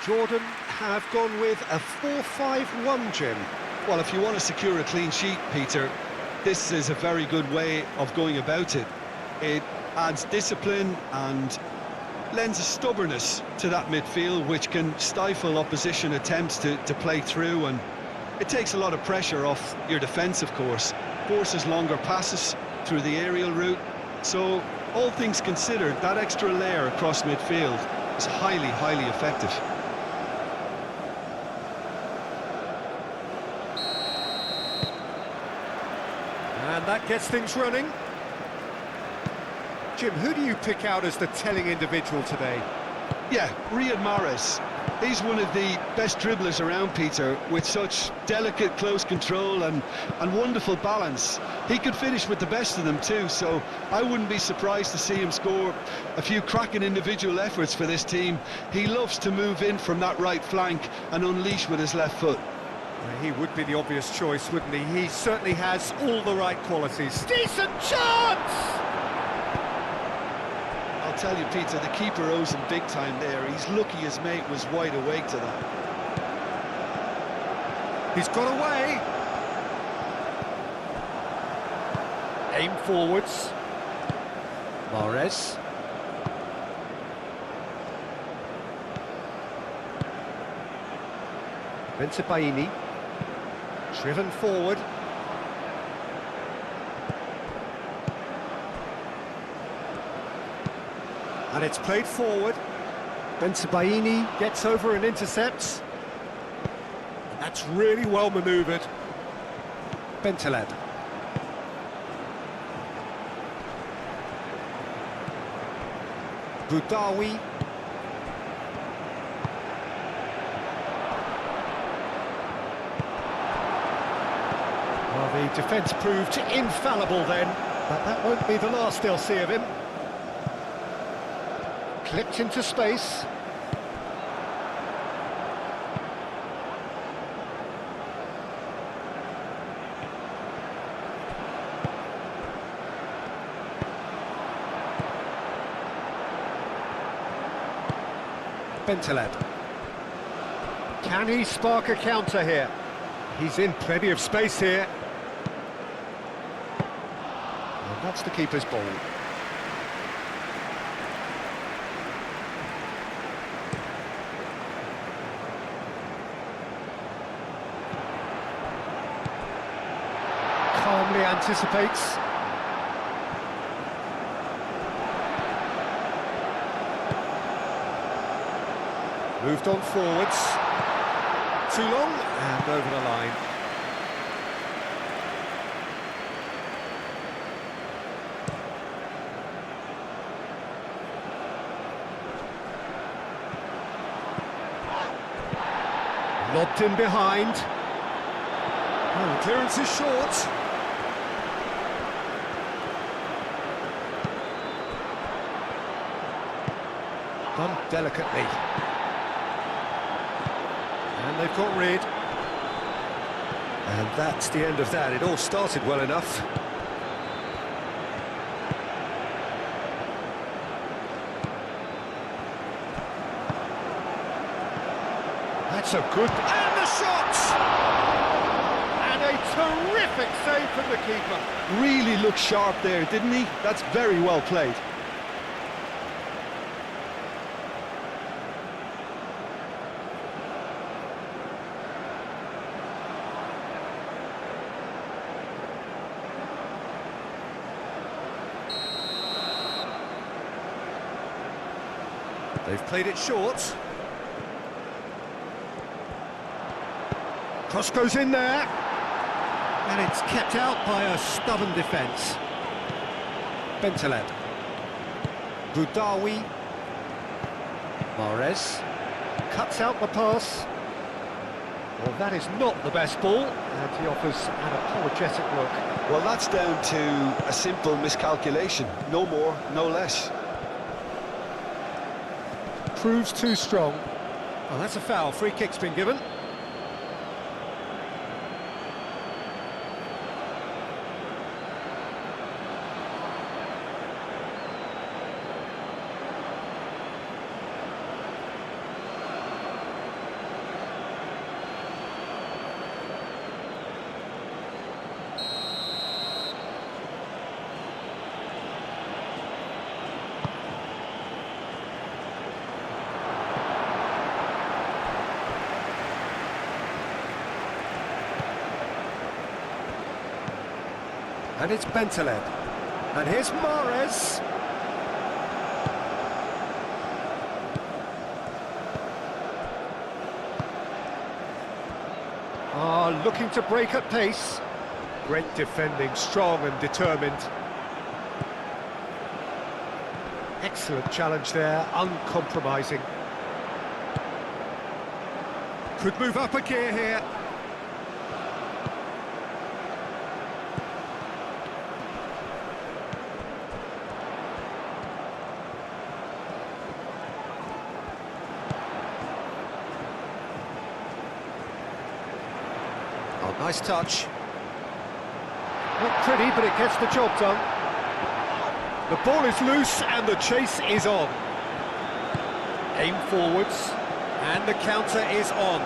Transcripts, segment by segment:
Jordan have gone with a 4-5-1, Jim. Well, if you want to secure a clean sheet, Peter, this is a very good way of going about it. It adds discipline and lends a stubbornness to that midfield, which can stifle opposition attempts to play through, and it takes a lot of pressure off your defence, of course. Forces longer passes through the aerial route. So, all things considered, that extra layer across midfield is highly, highly effective. And that gets things running. Jim, who do you pick out as the telling individual today? Yeah, Riyad Mahrez. He's one of the best dribblers around, Peter, with such delicate, close control and wonderful balance. He could finish with the best of them too, so I wouldn't be surprised to see him score a few cracking individual efforts for this team. He loves to move in from that right flank and unleash with his left foot. Well, he would be the obvious choice, wouldn't he? He certainly has all the right qualities. Decent chance! I'll tell you, Peter, the keeper owes him big time there. He's lucky his mate was wide awake to that. He's got away. Aim forwards. Mahrez. Bensebaini. Driven forward. And it's played forward. Bensebaini gets over and intercepts. That's really well manoeuvred. Bentaleb. Boudaoui. Well, the defence proved infallible then, but that won't be the last they'll see of him. Clipped into space. Bentaleb. Can he spark a counter here? He's in plenty of space here. And that's the keeper's ball. Calmly anticipates. Moved on forwards. Too long, and over the line. Lobbed in behind. Oh, the clearance is short. Done delicately. And they've got rid. And that's the end of that. It all started well enough. That's a good... And the shot! And a terrific save from the keeper. Really looked sharp there, didn't he? That's very well played. They've played it short. Cross goes in there. And it's kept out by a stubborn defence. Bentaleb. Boudaoui. Mahrez. Cuts out the pass. Well, that is not the best ball. And he offers an apologetic look. Well, that's down to a simple miscalculation. No more, no less. Proves too strong. Well, that's a foul. Free kick's been given. And it's Bentaleb. And here's Mahrez. Looking to break at pace. Great defending, strong and determined. Excellent challenge there, uncompromising. Could move up a gear here. Oh, nice touch. Not pretty, but it gets the job done. The ball is loose and the chase is on. Aim forwards, and the counter is on.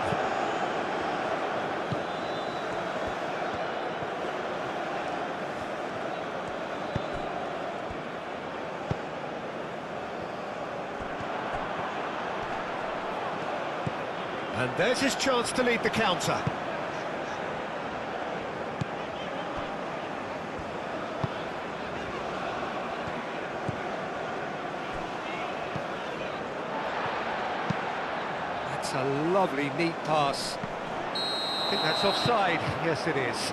And there's his chance to lead the counter. That's a lovely, neat pass. I think that's offside. Yes, it is.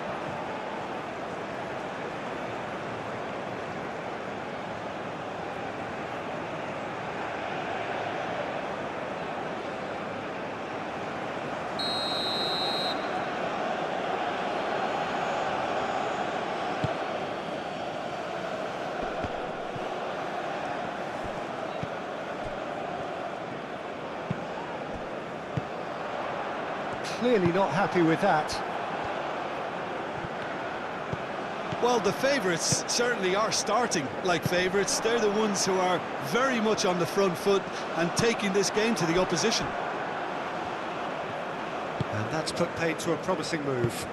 Clearly not happy with that. Well, the favourites certainly are starting like favourites. They're the ones who are very much on the front foot and taking this game to the opposition. And that's put paid to a promising move.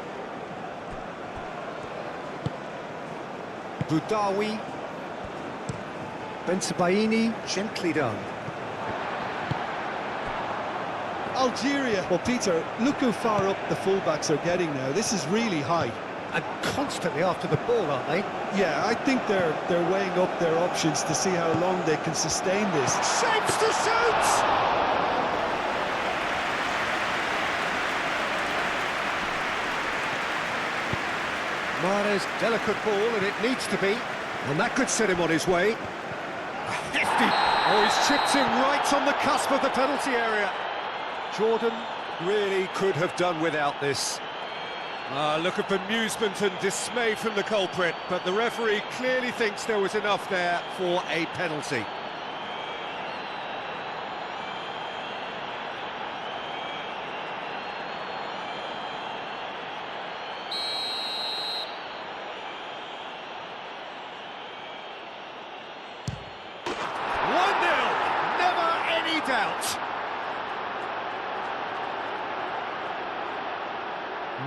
Boudaoui. Bensebaini, gently done. Algeria, well, Peter, look how far up the fullbacks are getting now. This is really high. And constantly after the ball, aren't they? Yeah, I think they're weighing up their options to see how long they can sustain this. Shapes to shoot! Mahrez, delicate ball, and it needs to be. And that could set him on his way. A hefty... Oh, he's chipped him right on the cusp of the penalty area. Jordan really could have done without this. Look at bemusement and dismay from the culprit, but the referee clearly thinks there was enough there for a penalty. Doubt.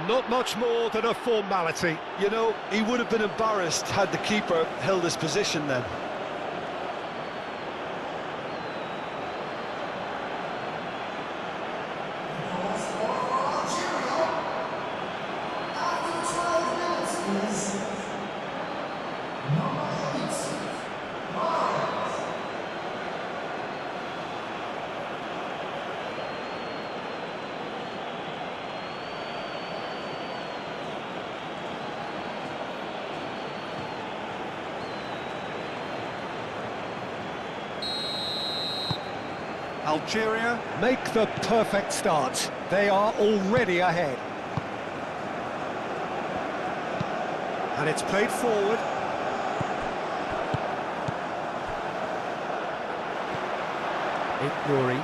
Not much more than a formality. You know, he would have been embarrassed had the keeper held his position then. Algeria make the perfect start. They are already ahead. And it's played forward. Nouri.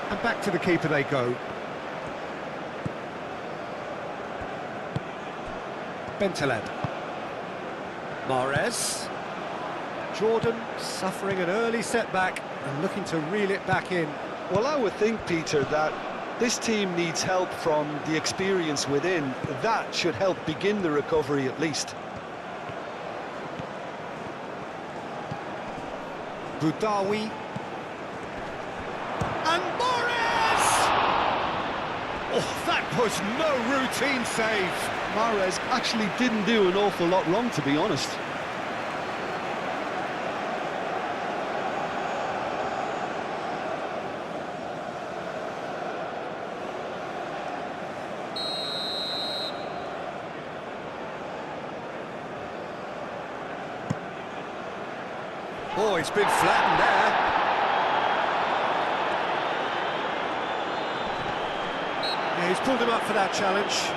And back to the keeper they go. Bentaleb. Mahrez. Jordan suffering an early setback and looking to reel it back in. Well, I would think, Peter, that this team needs help from the experience within. That should help begin the recovery at least. Boudaoui. And Mahrez! Oh, that was no routine save. Mahrez actually didn't do an awful lot wrong, to be honest. Oh, he's been flattened there. Yeah, he's pulled him up for that challenge.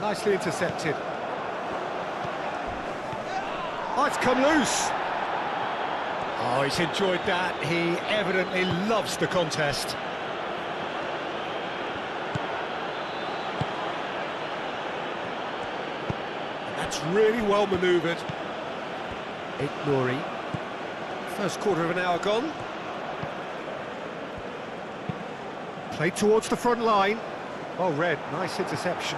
Nicely intercepted. Oh, it's come loose. Oh, he's enjoyed that. He evidently loves the contest. That's really well manoeuvred. Nori. First quarter of an hour gone. Played towards the front line. Oh, Red, nice interception.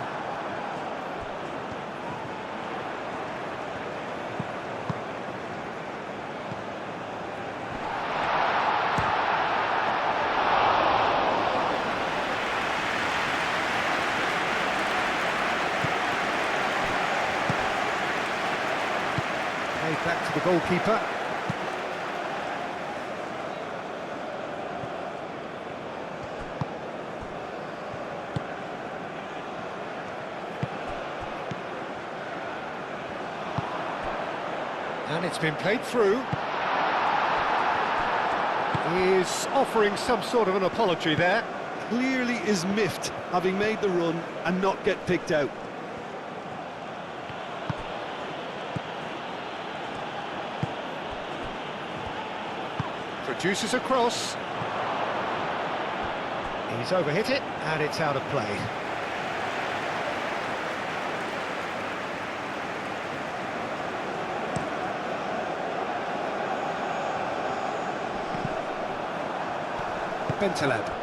Back to the goalkeeper. And it's been played through. He's offering some sort of an apology there. Clearly is miffed, having made the run and not get picked out. Produces a cross. He's overhit it, and it's out of play. Bentaleb.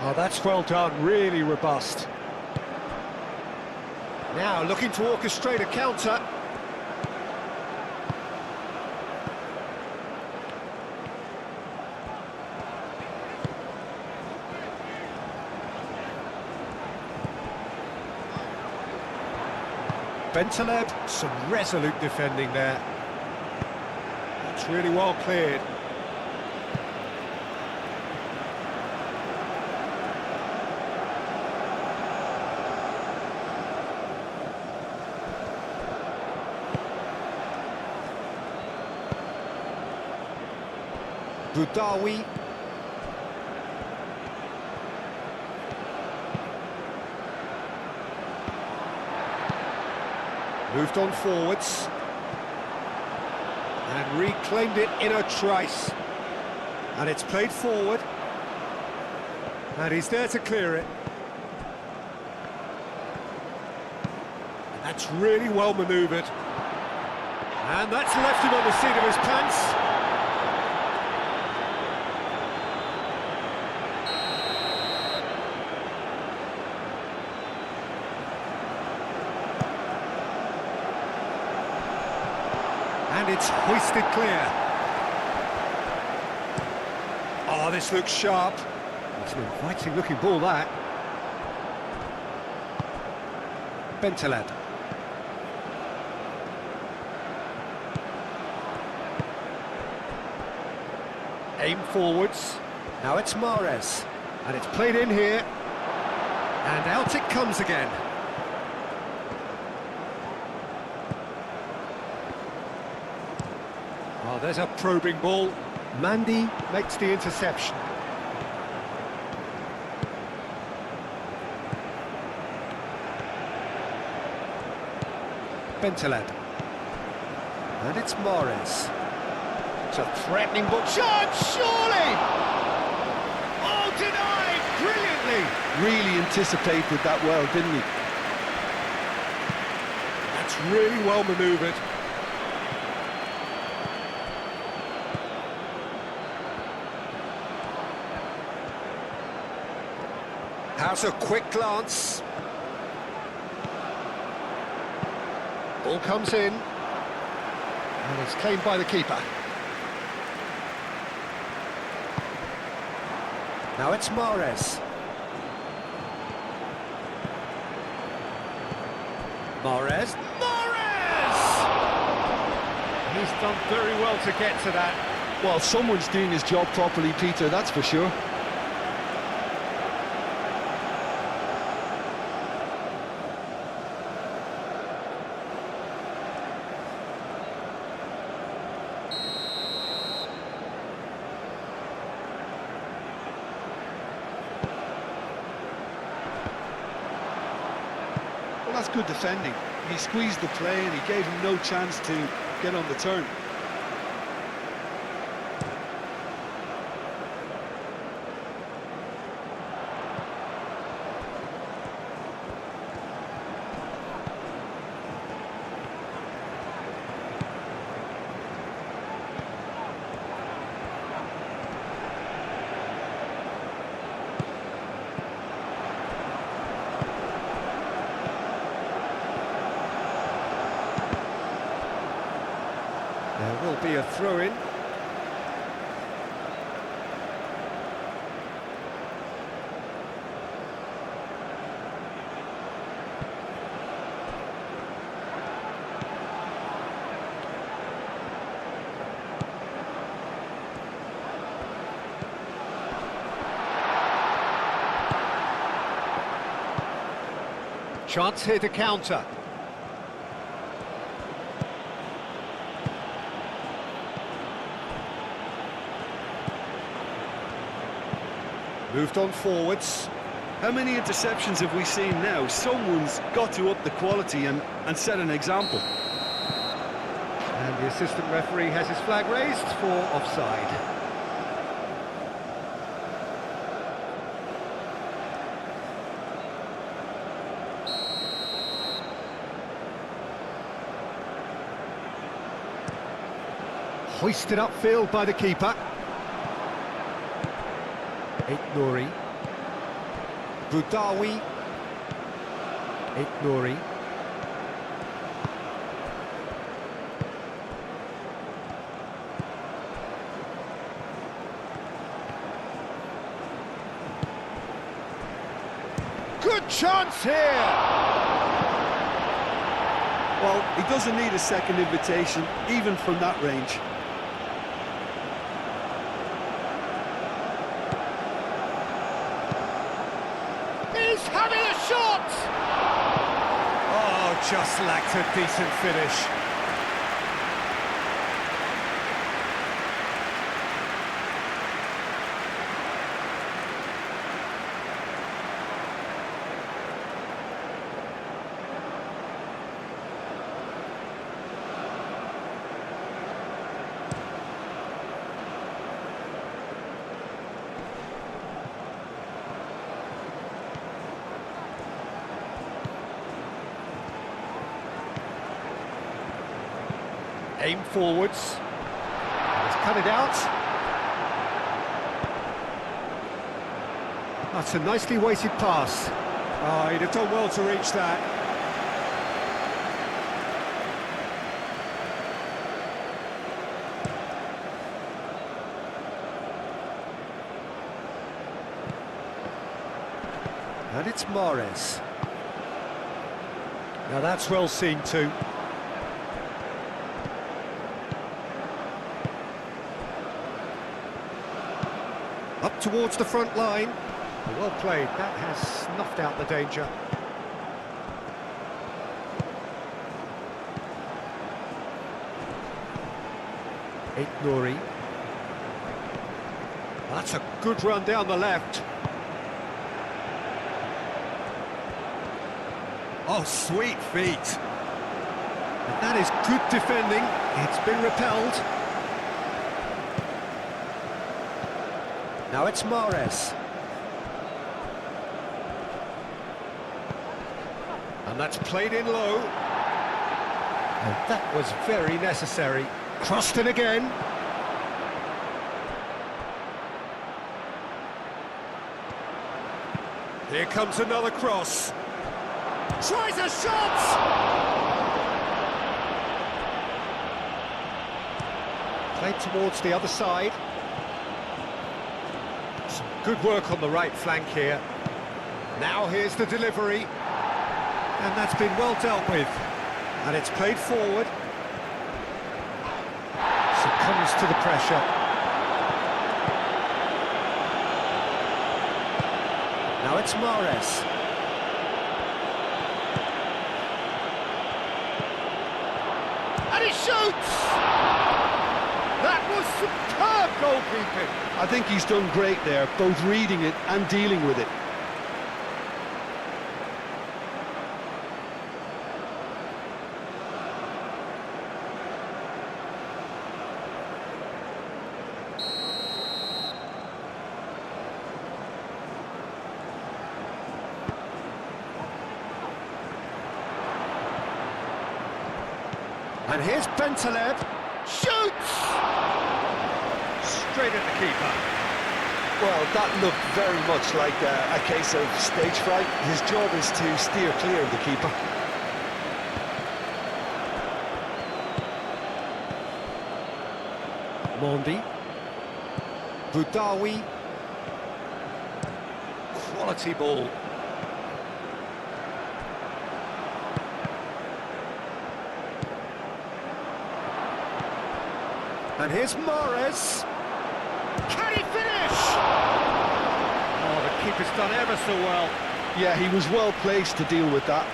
Oh, that's well done, really robust. Now looking to orchestrate a counter. Bentaleb, some resolute defending there. That's really well cleared. Budawi. Moved on forwards. And reclaimed it in a trice. And it's played forward. And he's there to clear it. That's really well manoeuvred. And that's left him on the seat of his pants. And it's hoisted clear. Oh, this looks sharp. It's an inviting looking ball, that. Bentaleb. Aim forwards. Now it's Mahrez. And it's played in here. And out it comes again. Oh, there's a probing ball. Mandy makes the interception. Bentaleb. And it's Mahrez. It's a threatening ball. Chance, surely! Oh, denied! Brilliantly! Really anticipated that well, didn't he? That's really well manoeuvred. Has a quick glance. Ball comes in. And it's claimed by the keeper. Now it's Mahrez. Mahrez! Mahrez! He's done very well to get to that. Well, someone's doing his job properly, Peter, that's for sure. Well, that's good defending. He squeezed the play and he gave him no chance to get on the turn. There will be a throw-in. Chance here to counter. Moved on forwards. How many interceptions have we seen now? Someone's got to up the quality and set an example. And the assistant referee has his flag raised for offside. Hoisted upfield by the keeper. Nouri. Boudaoui. Nouri. Good chance here! Well, he doesn't need a second invitation, even from that range. He's having a shot! Oh, just lacked a decent finish. Aim forwards. Let's cut it out. That's a nicely weighted pass. Oh, he'd have done well to reach that. And it's Mahrez. Now that's well seen too. Up towards the front line. Well played, that has snuffed out the danger. Nouri. That's a good run down the left. Oh, sweet feet. And that is good defending. It's been repelled. Now it's Mahrez. And that's played in low. And that was very necessary. Crossed in again. Here comes another cross. Tries a shot! Played towards the other side. Some good work on the right flank here. Now here's the delivery. And that's been well dealt with. And it's played forward. Succumbs to the pressure. Now it's Mahrez. And he shoots! That was superb goalkeeping. I think he's done great there, both reading it and dealing with it. And here's Bentaleb. Shoots! Straight at the keeper. Well, that looked very much like a case of stage fright. His job is to steer clear of the keeper. Mondi. Boudaoui. Quality ball. And here's Mahrez. Can he finish? Oh, the keeper's done ever so well. Yeah, he was well placed to deal with that.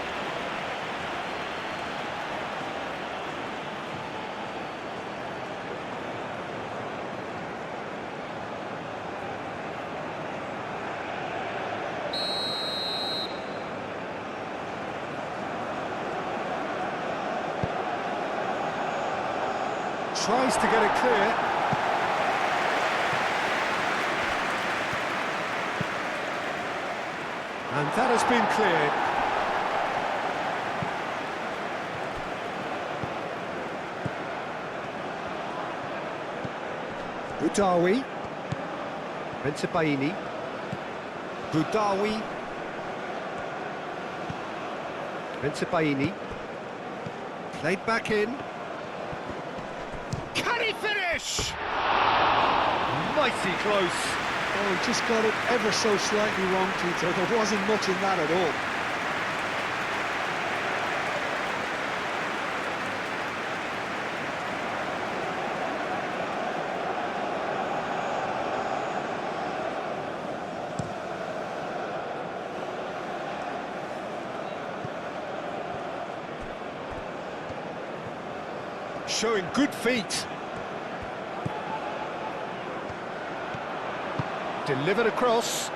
Tries to get it clear. And that has been cleared. Boudaoui. Bentaleb. Boudaoui. Bentaleb. Played back in. Can he finish? Mighty close. Oh, he just got it ever so slightly wrong, Peter. There wasn't much in that at all. Showing good feet. Delivered across.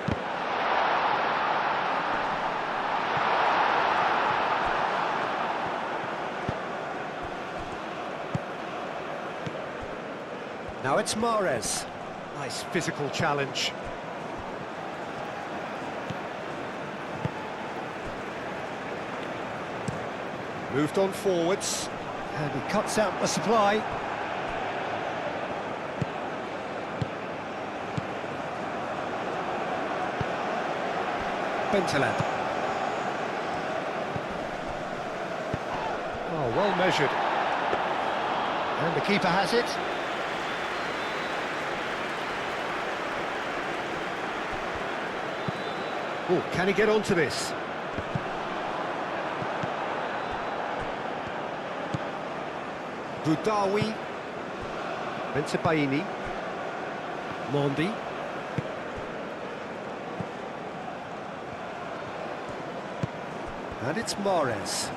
Now it's Mahrez. Nice physical challenge. Moved on forwards. And he cuts out the supply. Bentaleb. Oh, well measured. And the keeper has it. Oh, can he get onto this? Boudaoui. Bentaleb. Mondi. And it's Mahrez.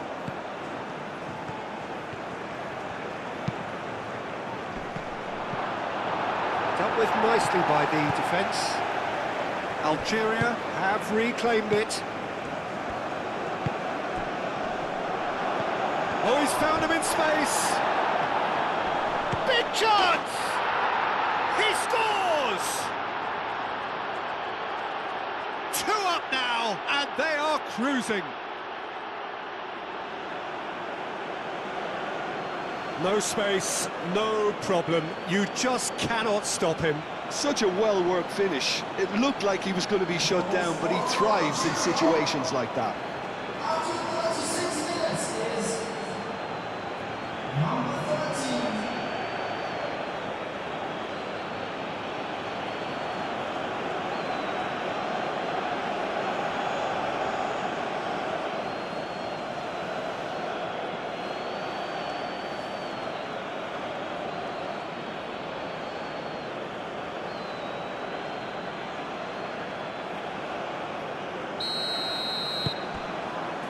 Dealt with nicely by the defence. Algeria have reclaimed it. Oh, he's found him in space. Big chance! He scores! 2 up now, and they are cruising. No space, no problem. You just cannot stop him. Such a well-worked finish. It looked like he was going to be shut down, but he thrives in situations like that.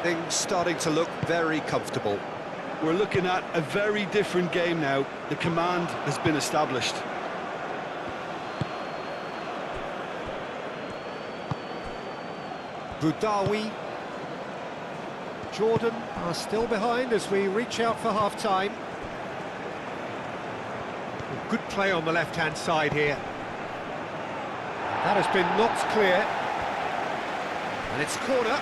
Things starting to look very comfortable. We're looking at a very different game now. The command has been established. Boudaoui. Jordan are still behind as we reach out for half-time. Good play on the left-hand side here. That has been knocked clear. And it's corner.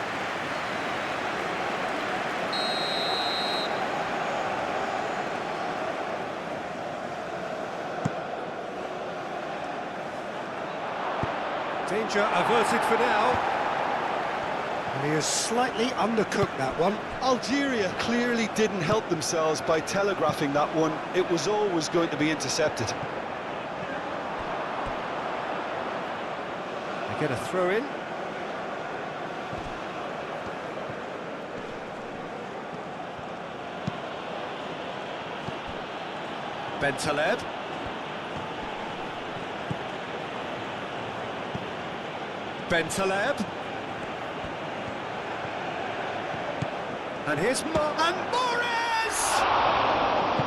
Danger averted for now. And he has slightly undercooked that one. Algeria clearly didn't help themselves by telegraphing that one. It was always going to be intercepted. They get a throw in. Bentaleb. Bentaleb. And here's and Morris!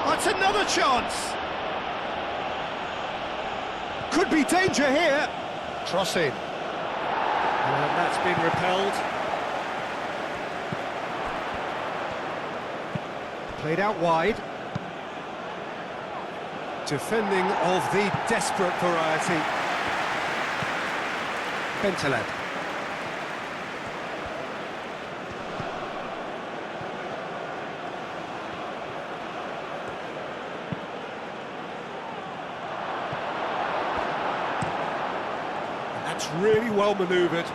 That's another chance! Could be danger here. Cross in. And that's been repelled. Played out wide. Defending of the desperate variety. Bentaleb. That's really well manoeuvred.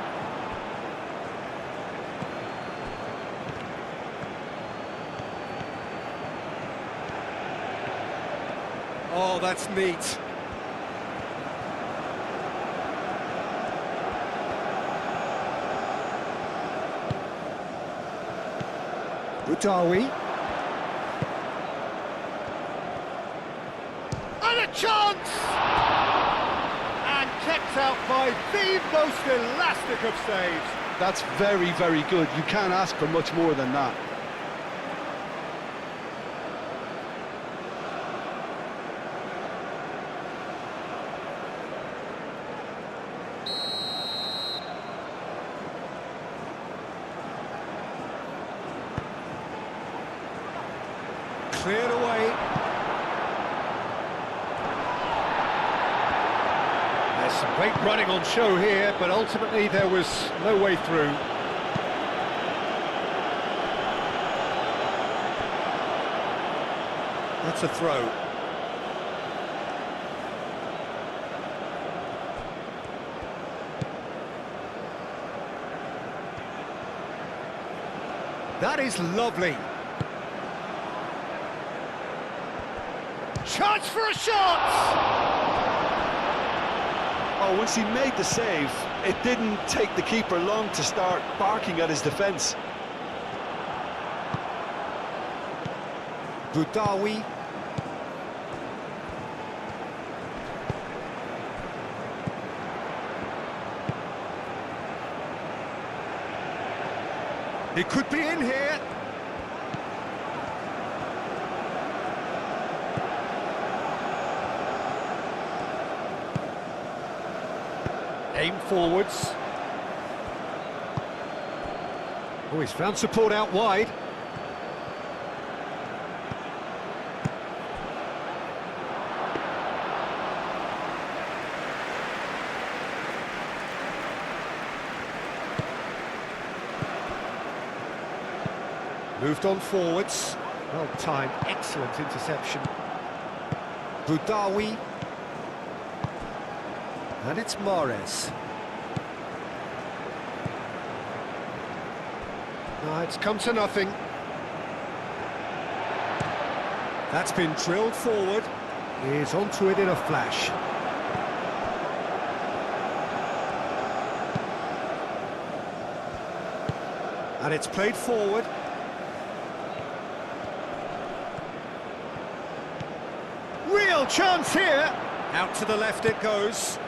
Oh, that's neat. Boudaoui. And a chance! And kept out by the most elastic of saves. That's very, very good. You can't ask for much more than that. Cleared away. There's some great running on show here, but ultimately there was no way through. That's a throw. That is lovely. Chance for a shot! Oh, once he made the save, it didn't take the keeper long to start barking at his defence. Boudaoui. He could be in here. Aim forwards. Oh, he's found support out wide. Moved on forwards. Well timed, excellent interception. Boudaoui. And it's Mahrez. It's come to nothing. That's been drilled forward. He's onto it in a flash. And it's played forward. Real chance here. Out to the left it goes.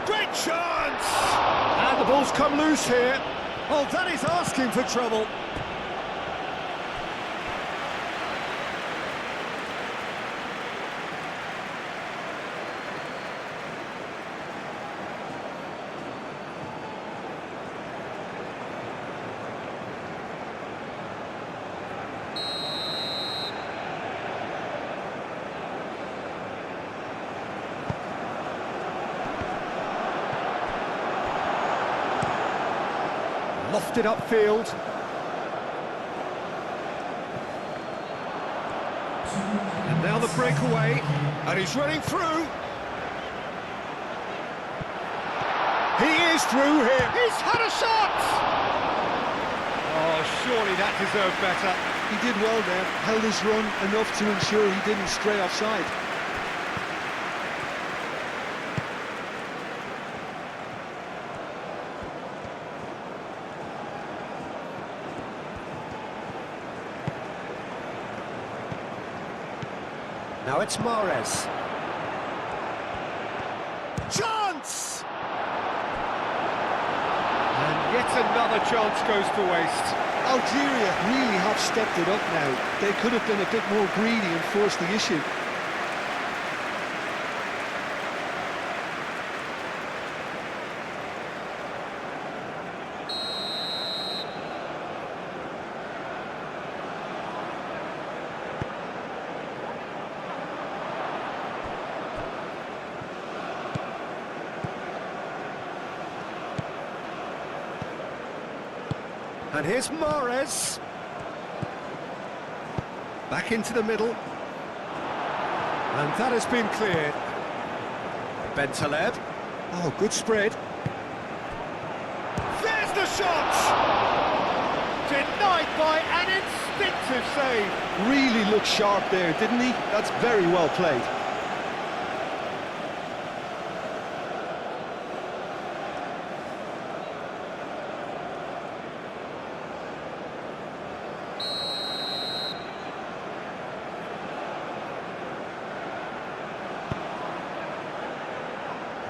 Great chance! And the ball's come loose here. Oh, that is asking for trouble. Lofted upfield. And now the breakaway. And he's running through. He is through here. He's had a shot! Oh, surely that deserved better. He did well there, held his run enough to ensure he didn't stray offside. Now it's Mahrez. Chance! And yet another chance goes to waste. Algeria really have stepped it up now. They could have been a bit more greedy and forced the issue. And here's Mahrez. Back into the middle. And that has been cleared. Bentaleb. Oh, good spread. There's the shot! Denied by an instinctive save. Really looked sharp there, didn't he? That's very well played.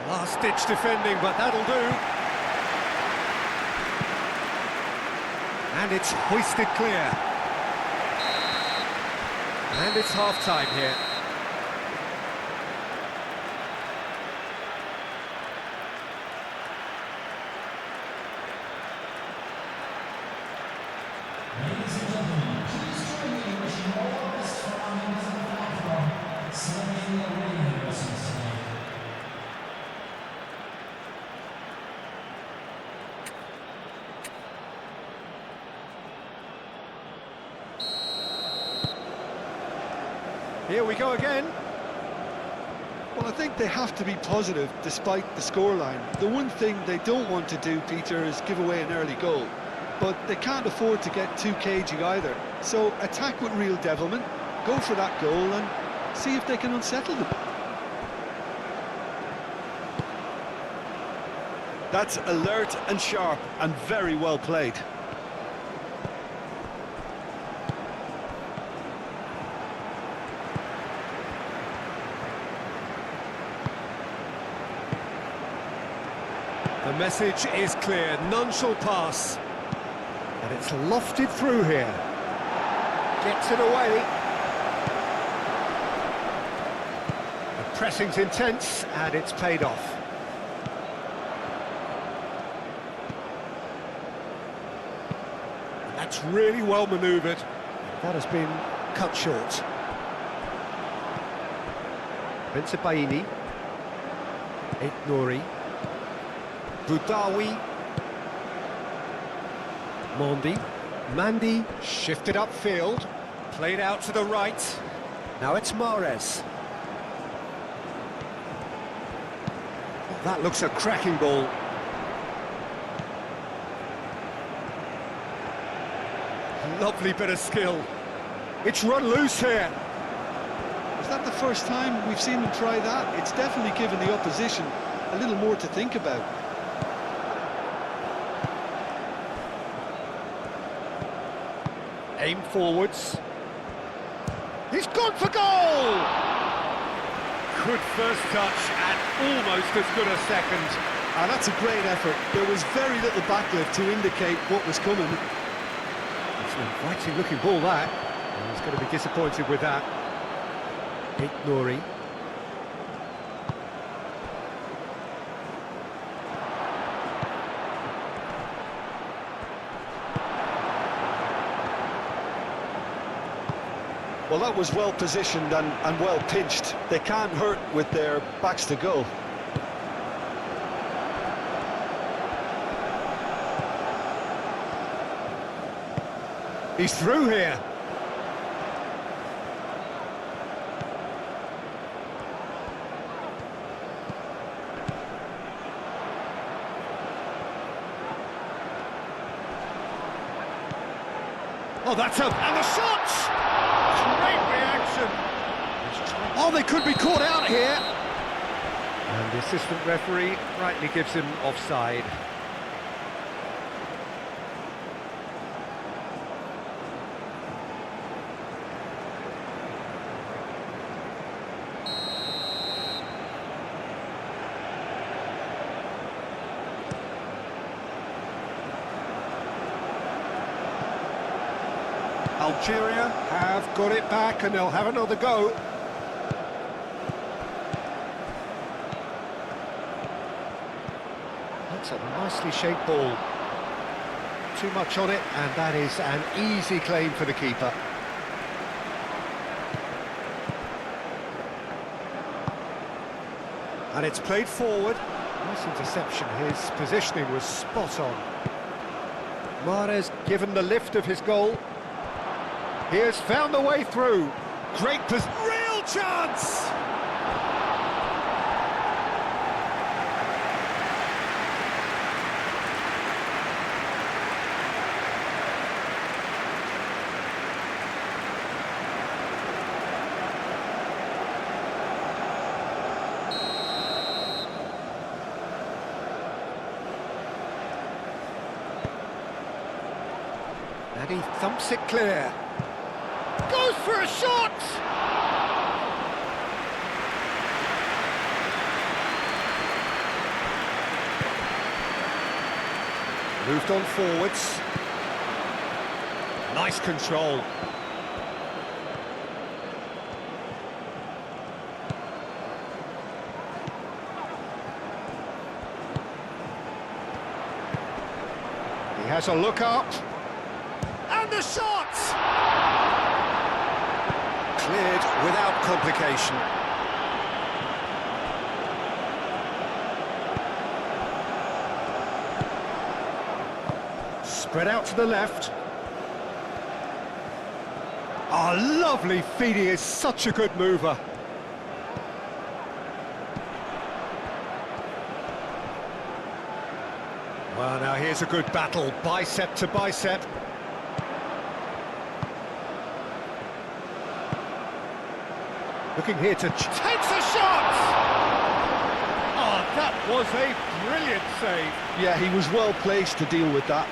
Last-ditch defending, but that'll do. And it's hoisted clear. And it's half-time here. Ladies and gentlemen, please join me in wishing all the best for our members of the platform celebrating their wedding anniversaries today. Here we go again. Well, I think they have to be positive despite the scoreline. The one thing they don't want to do, Peter, is give away an early goal. But they can't afford to get too cagey either. So attack with real devilment, go for that goal and see if they can unsettle them. That's alert and sharp and very well played. The message is clear, none shall pass. And it's lofted through here. Gets it away. The pressing's intense, and it's paid off. And that's really well manoeuvred. That has been cut short. Bensebaini. Nouri. Boudaoui. Mandy shifted upfield, played out to the right. Now it's Mahrez. Oh, that looks a cracking ball. Lovely bit of skill. It's run loose here. Is that the first time we've seen them try that? It's definitely given the opposition a little more to think about. Aim forwards. He's gone for goal! Good first touch and almost as good a second. And that's a great effort. There was very little backlift to indicate what was coming. It's an inviting looking ball, that. And he's going to be disappointed with that. Nouri. Well, that was well positioned and well pinched. They can't hurt with their backs to goal. He's through here. Oh, that's up. And the shot! Great reaction. Oh, they could be caught out here. And the assistant referee rightly gives him offside. Algeria have got it back and they'll have another go. That's a nicely shaped ball. Too much on it, and that is an easy claim for the keeper. And it's played forward. Nice interception. His positioning was spot on. Mahrez given the lift of his goal. He has found the way through. Great real chance! And he thumps it clear. Goes for a shot! Moved on forwards. Nice control. He has a look up. And the shot! Cleared without complication. Spread out to the left. Oh, lovely feed. He is such a good mover. Well, now here's a good battle, bicep to bicep. Looking here to... takes a shot! Oh, that was a brilliant save. Yeah, he was well placed to deal with that.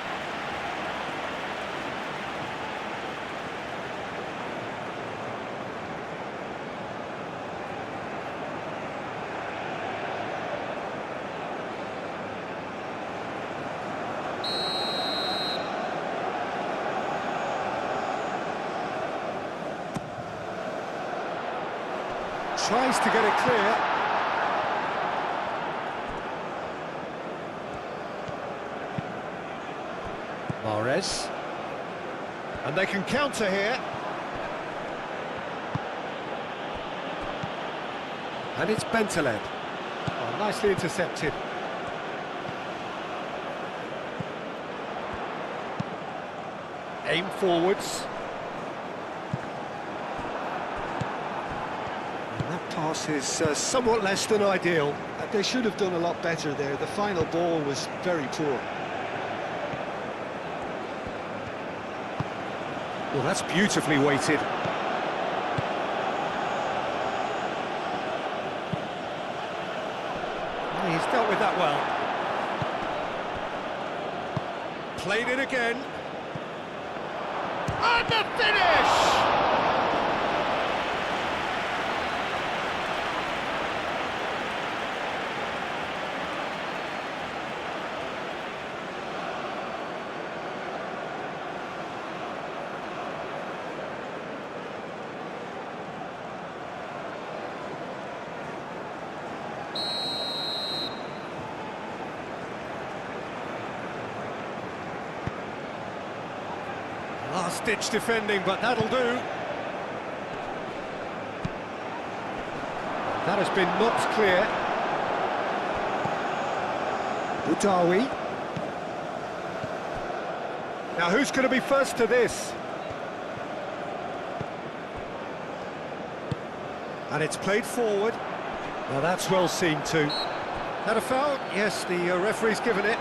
Tries to get it clear. Mahrez. And they can counter here. And it's Bentaleb. Oh, nicely intercepted. Aim forwards. And that pass is somewhat less than ideal. They should have done a lot better there. The final ball was very poor. Well, that's beautifully weighted. He's dealt with that well. Played it again. And the finish! Last-ditch defending, but that'll do. That has been knocked clear. Boudaoui. Now, who's going to be first to this? And it's played forward. Now, that's well seen too. Had a foul? Yes, the referee's given it.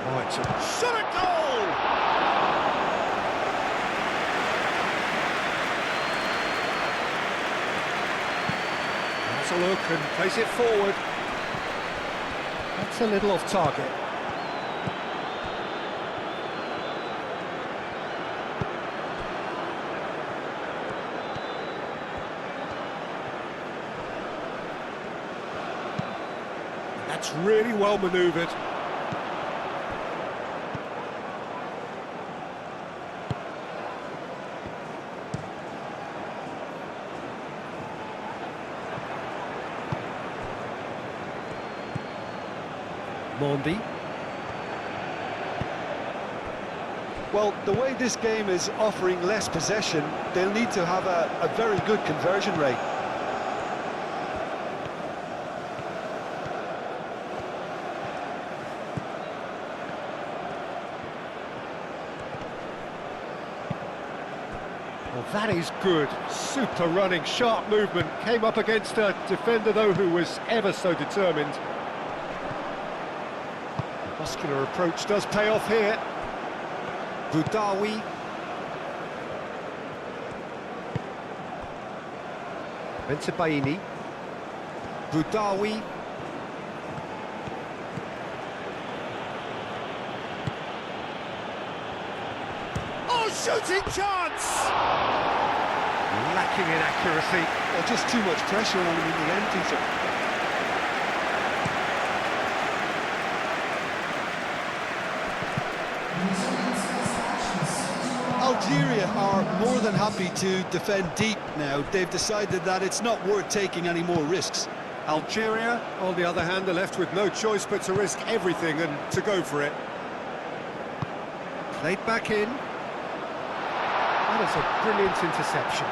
Right, shot at goal! Has a look and plays it forward. That's a little off target. That's really well manoeuvred. Mondi. Well, the way this game is offering less possession, they'll need to have a very good conversion rate. Well, that is good. Super running, sharp movement. Came up against a defender, though, who was ever so determined. Muscular approach does pay off here. Boudaoui. Bensebaini. Boudaoui. Oh, shooting chance! Lacking in accuracy. Well, just too much pressure on him in the end, Peter. Algeria are more than happy to defend deep now. They've decided that it's not worth taking any more risks. Algeria, on the other hand, are left with no choice but to risk everything and to go for it. Played back in. That is a brilliant interception.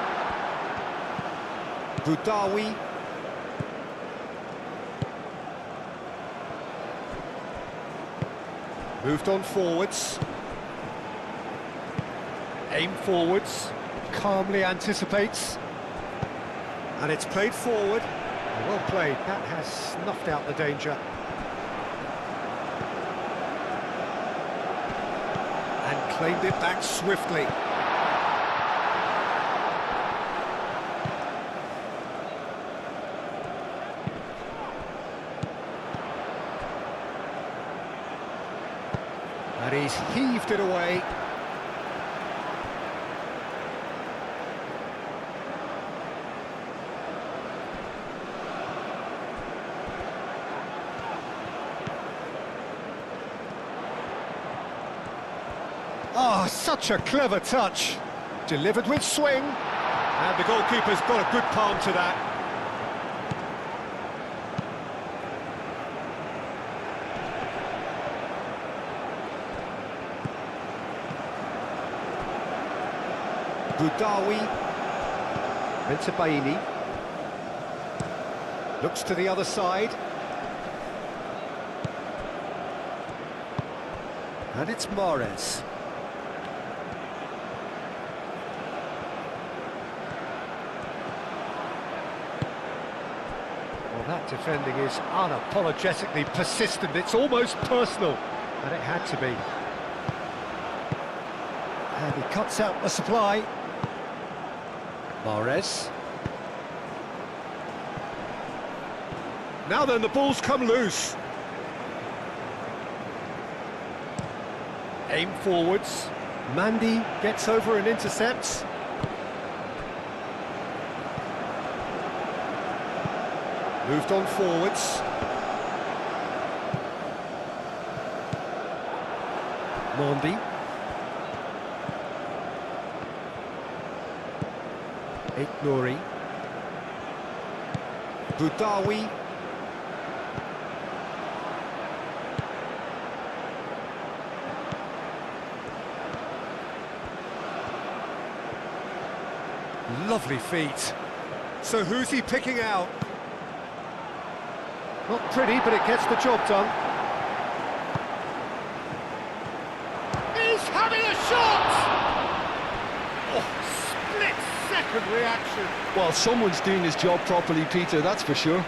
Boudaoui. Moved on forwards. Aim forwards, calmly anticipates, and it's played forward. Well played, that has snuffed out the danger. And claimed it back swiftly. And he's heaved it away. Oh, such a clever touch. Delivered with swing. And the goalkeeper's got a good palm to that. Budawi. Mentabaini. Looks to the other side. And it's Mahrez. Well, that defending is unapologetically persistent. It's almost personal, and it had to be. And he cuts out the supply. Mahrez. Now then, the ball's come loose. Aim forwards. Mandy gets over and intercepts. Moved on forwards. Mondi. Nouri. Budawi. Lovely feet. So who's he picking out? Not pretty, but it gets the job done. He's having a shot! Oh, split-second reaction. Well, someone's doing his job properly, Peter, that's for sure.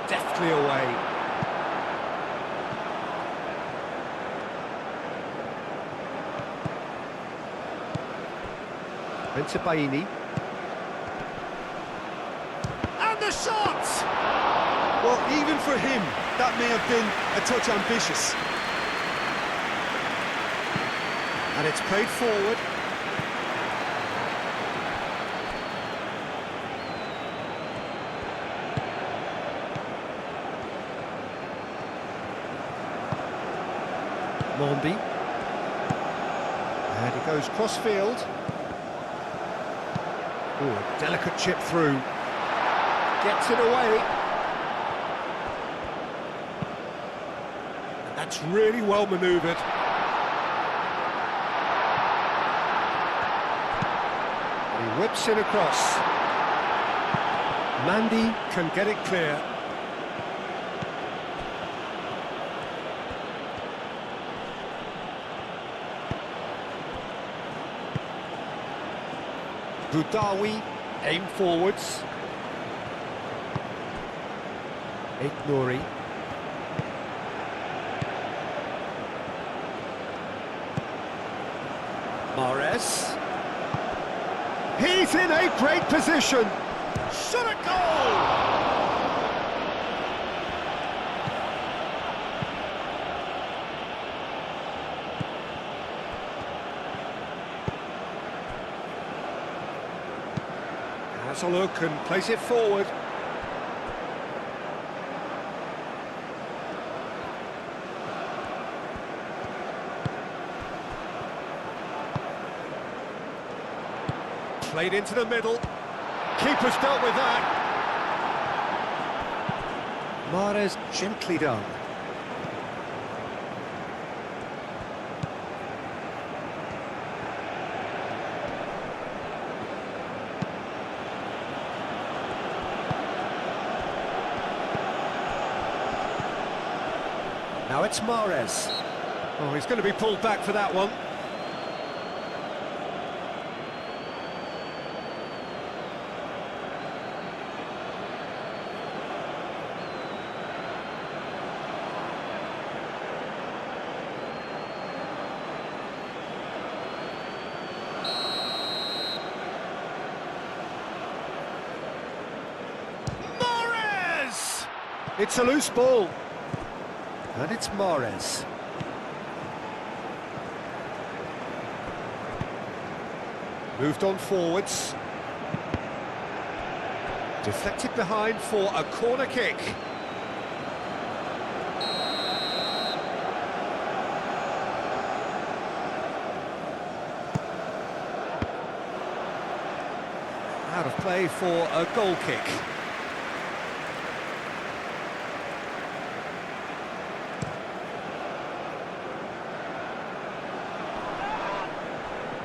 Deftly away. Mentabaini. And the shot! Well, even for him, that may have been a touch ambitious. And it's played forward. Mondi. And he goes cross-field. Oh, a delicate chip through. Gets it away. And that's really well manoeuvred. He whips it across. Mandy can get it clear. Budawi, aim forwards. Nouri. Mahrez. He's in a great position. Shot a goal! Has a look and plays it forward. Played into the middle. Keeper's dealt with that. Mahrez gently done. Now it's Mahrez. Oh, he's going to be pulled back for that one. Mahrez! It's a loose ball. And it's Mahrez. Moved on forwards. Deflected behind for a corner kick. Out of play for a goal kick.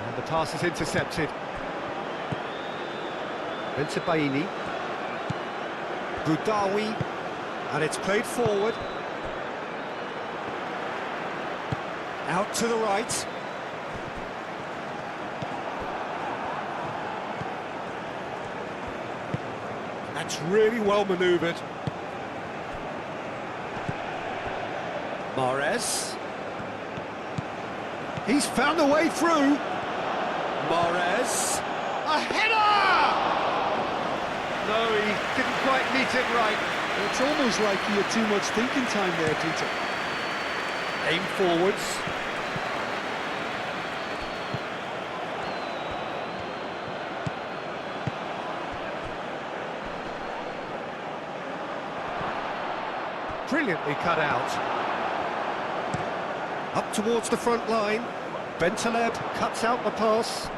And the pass is intercepted. Baini. Budawi, and it's played forward. Out to the right. That's really well manoeuvred. Mahrez. He's found a way through. Mahrez. A header! No, he didn't quite meet it right. It's almost like he had too much thinking time there, Peter. Aim forwards. Brilliantly cut out. Up towards the front line. Bentaleb cuts out the pass.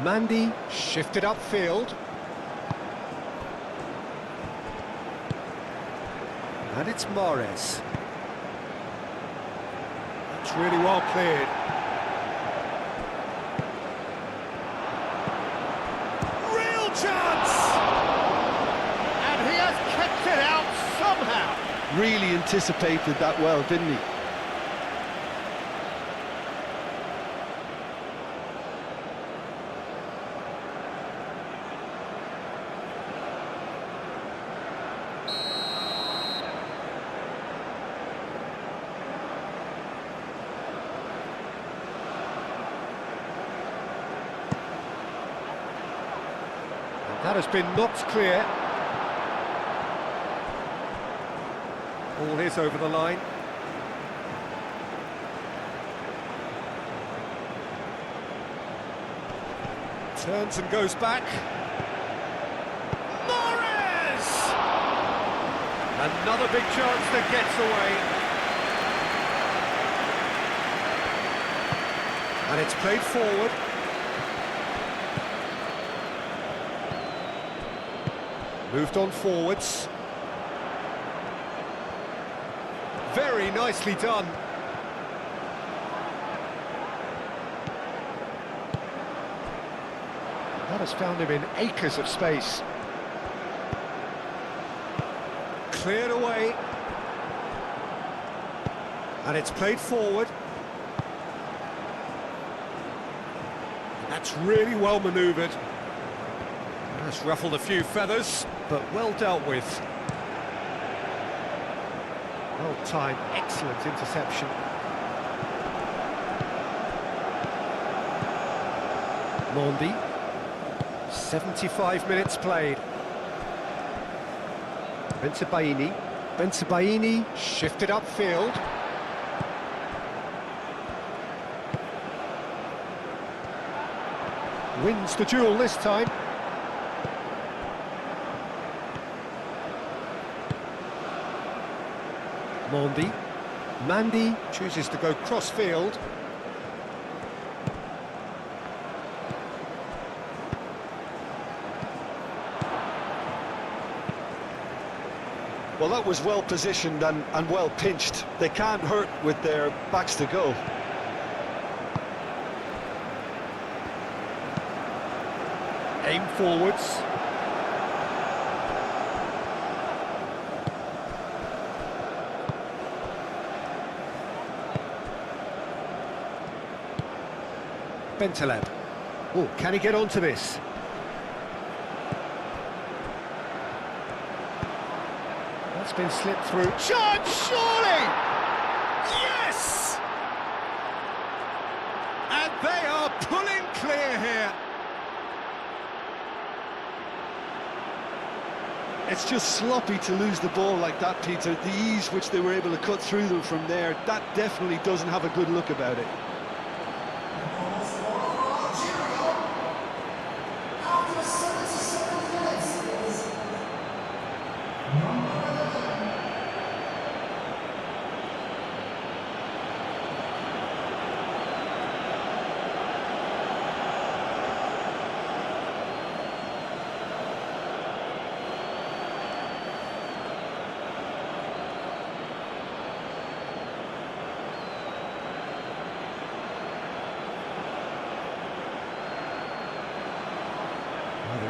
Mandy shifted upfield. And it's Mahrez. It's really well cleared. Real chance! And he has kept it out somehow. Really anticipated that well, didn't he? That has been knocked clear. Ball is over the line. Turns and goes back. Mahrez! Another big chance that gets away. And it's played forward. Moved on forwards. Very nicely done. That has found him in acres of space. Cleared away. And it's played forward. That's really well manoeuvred. That's ruffled a few feathers, but well dealt with. Well timed, excellent interception. Mondi. 75 minutes played. Bentaleb shifted upfield. Wins the duel this time. Mondi. Mandy chooses to go cross-field. Well, that was well positioned and well pinched. They can't hurt with their backs to go. Aim forwards. Bentaleb. Oh, can he get onto this? That's been slipped through. Chance, surely! Yes! And they are pulling clear here. It's just sloppy to lose the ball like that, Peter. The ease which they were able to cut through them from there, that definitely doesn't have a good look about it.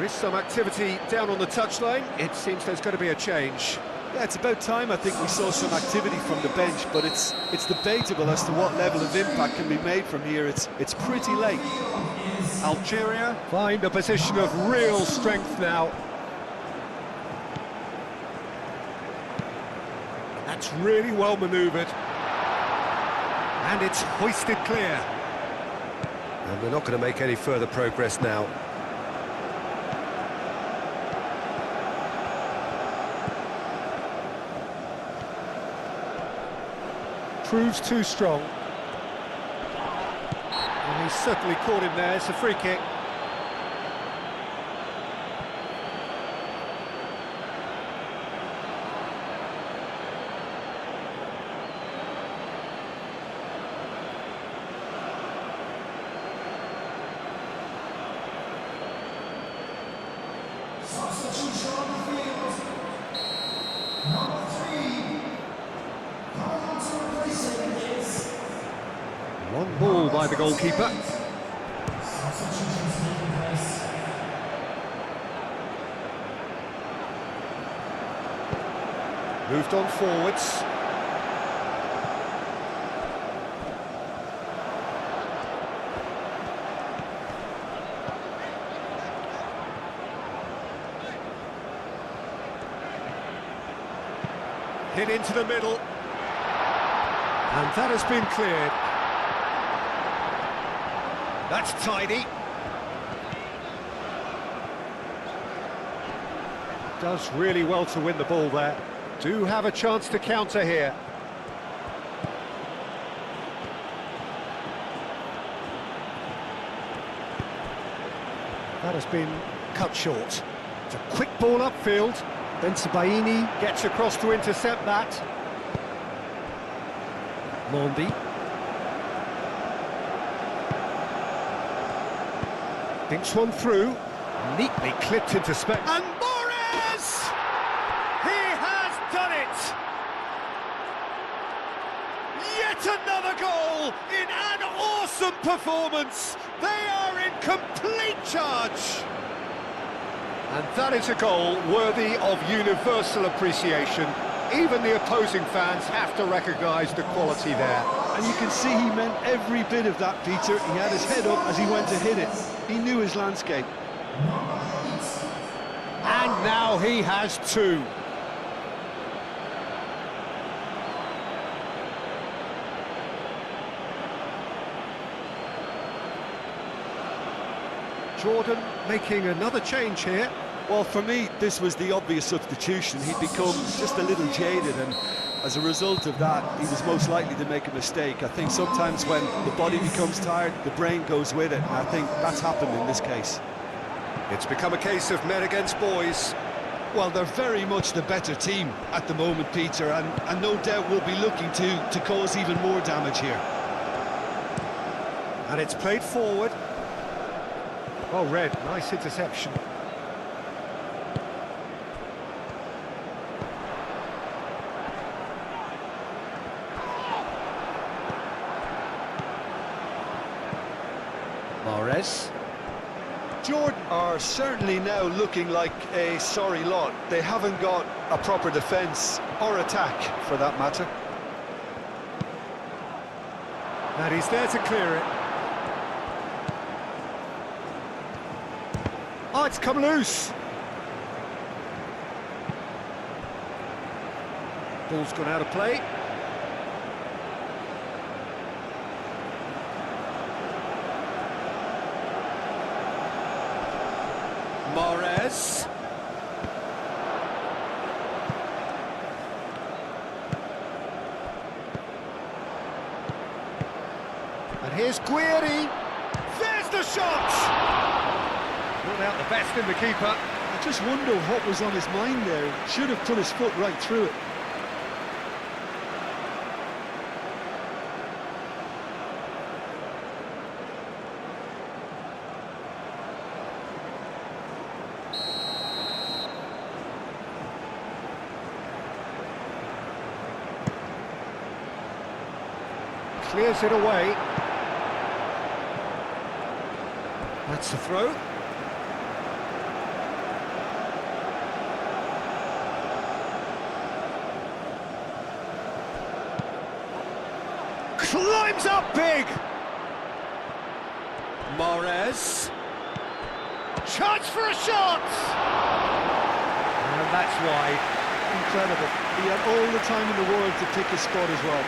There is some activity down on the touchline. It seems there's going to be a change. Yeah, it's about time I think we saw some activity from the bench, but it's debatable as to what level of impact can be made from here. It's pretty late. Algeria find a position of real strength now. That's really well manoeuvred. And it's hoisted clear. And they're not going to make any further progress now. Proves too strong. And he's certainly caught him there. It's a free kick. Substitution on the field. Number 3. Coming on to replace him is... One ball by the goalkeeper. Substitutions taking place. Moved on forwards. Hit into the middle. And that has been cleared. That's tidy. Does really well to win the ball there. Do have a chance to counter here. That has been cut short. It's a quick ball upfield. Then Sabaini gets across to intercept that. Mondi. Thinks one through. Neatly clipped into space. And Morris! He has done it! Yet another goal in an awesome performance. They are in complete charge. And that is a goal worthy of universal appreciation. Even the opposing fans have to recognise the quality there. And you can see he meant every bit of that, Peter. He had his head up as he went to hit it. He knew his landscape. And now he has two. Jordan making another change here. Well, for me, this was the obvious substitution. He'd become just a little jaded, and as a result of that, he was most likely to make a mistake. I think sometimes when the body becomes tired, the brain goes with it, and I think that's happened in this case. It's become a case of men against boys. Well, they're very much the better team at the moment, Peter, and no doubt will be looking to cause even more damage here. And it's played forward. Well read, nice interception. Mahrez. Jordan are certainly now looking like a sorry lot. They haven't got a proper defence or attack, for that matter. And he's there to clear it. Oh, it's come loose. Ball's gone out of play. Mahrez. And here's Guiri. There's the shot! Not out the best in the keeper. I just wonder what was on his mind there. Should have put his foot right through it. Clears it away. That's the throw. climbs up big! Mahrez. Chance for a shot! And that's wide. Incredible. He had all the time in the world to pick his spot as well.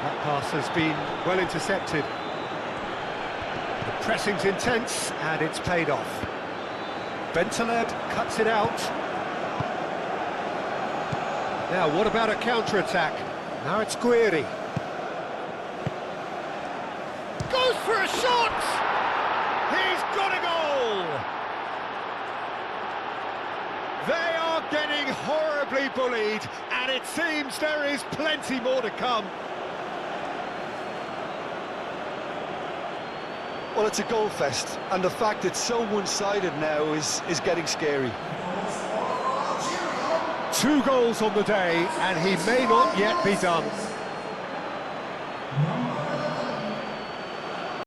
That pass has been well intercepted. The pressing's intense, and it's paid off. Bentaleb cuts it out. Now, what about a counter-attack? Now it's Guiri. Goes for a shot! He's got a goal! They are getting horribly bullied, and it seems there is plenty more to come. Well, it's a goal fest, and the fact it's so one-sided now is getting scary. 2 goals on the day, and he may not yet be done.